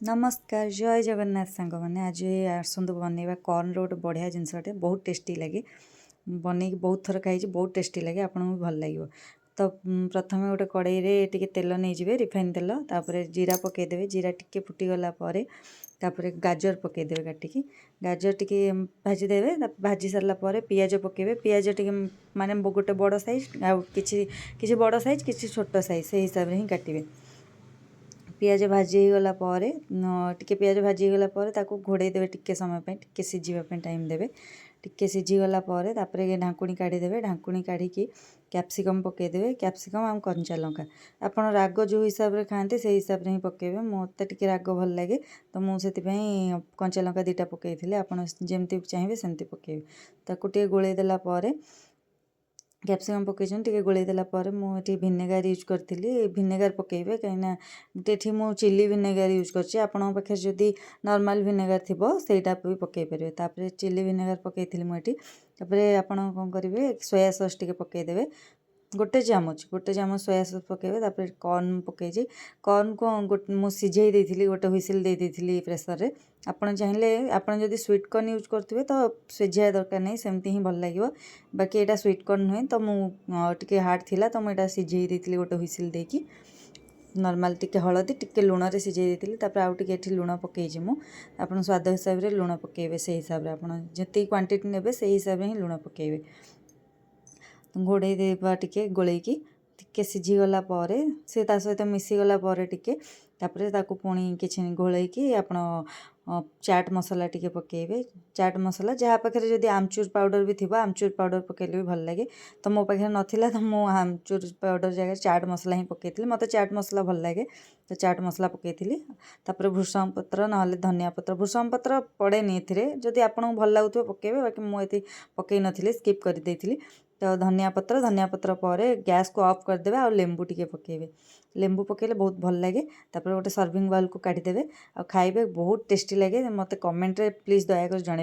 नमस्कार जय जगन्नाथ सांग मैंने आज आसतु बनइबा कॉर्न रोटे बढ़िया जिनसटे बहुत टेस्टी लगे बनई बहुत थर खाई बहुत टेस्टी लगे आपको भी भल लगे। तो प्रथम गोटे कड़ाई रे टिके तेल नहीं रिफाइन तेल तापर जीरा पकईदे जीरा टिके फुटीगला तापर गाजर पकईदे काटिकी गाजर टिके भाजीदेवे भाजी सारा पियाज पकेबे पियाज टिके माने गोटे बड़ साइज किसी बड़ साइज किसी छोट साइज से हिसाब से ही काटिबे। पियाज भाजी गला टिके पियाज भाजी गला घोड़े देवे टिके समय टिके सिझापी टाइम देवे टिके सिझीगला तापर ढाकुणी काढ़ीदेवे ढाकुणी काढ़ी कैप्सिकम पकईदेवे कैप्सिकम आम कंचा लंका आपड़ राग जो हिसाब से खाते से हिसाब से ही पकेबे मत टिके राग भल लगे तो मुझे कंचा लंका दुटा पकई आपड़ जमती चाहिए सेमती पकेबे ताकू टे गोलई देला कैप्सिकम पकई टे गोलई देला मुझे भिनेगार यूज करी भिनेगार पकेबे कहीं मु चिली भिनेगार यूज कर आपण पाखे जदि नॉर्मल भिनेगार थी सहीटा भी पकई पारे तापर चिली भिनेगार पकई मुझे आपड़ कौन करेंगे सोया सॉस टे पकईदेवे गोटे चामच सोया सॉस पकईबे तापर कॉर्न पकई कॉर्न को मुझे सिझे देती गोटे हुइसिल दे देती प्रेसर रे आपड़ चाहिए आपड़ जदि स्वीट कॉर्न यूज करेंगे तो सिझाया दरकार नहीं सेमती ही भल लगे बाकी यहाँ स्वीट कॉर्न नुहे तो मुझे हार्ड थिला तो मुझे सिझे देती गोटे हुइसिल देकी नॉर्मल टिके हलदी टिके लुण रे सिझे देती तापर आउ टिके लुण पकईजी मु आपन स्वाद हिसाब से लुण पकईबे से हिसाब से आपन जति क्वांटिटी नेबे से हिसाब से ही लुण पकईबे घोड़े देवा टिके गोलैकी टिके सिझीगला से सहित मिसीगला टिके तापर ताकू पुणी किछि घोलैकी आपण चाट मसला टिके पकईबे चाट मसला जहाँ पाखे जदि आमचूर पाउडर भी थी आमचूर पाउडर पकईले भी भल लगे तो मो पाखे नाला तो मु आमचूर पाउडर जगह चाट मसला ही पकई मत चाट मसला भल लगे तो चाट मसला पकई तापर भृषंग पत्र ना धनिया पत्र भृषंग पत्र पड़ेनि जदि आपको भल लगुव पकईबे बाकी मुझे पकई नी स्किप कर देती तो धनिया पत्र पर गैस को ऑफ करदे और लेंबू टिके पकईबे लेंबू पकईले बहुत भल लगे तापर गोटे सर्विंग बाउल को काढ़ीदेवे और खाइबे बहुत टेस्टी लगे मत कमेंट रे प्लीज दयाकर जणेबे।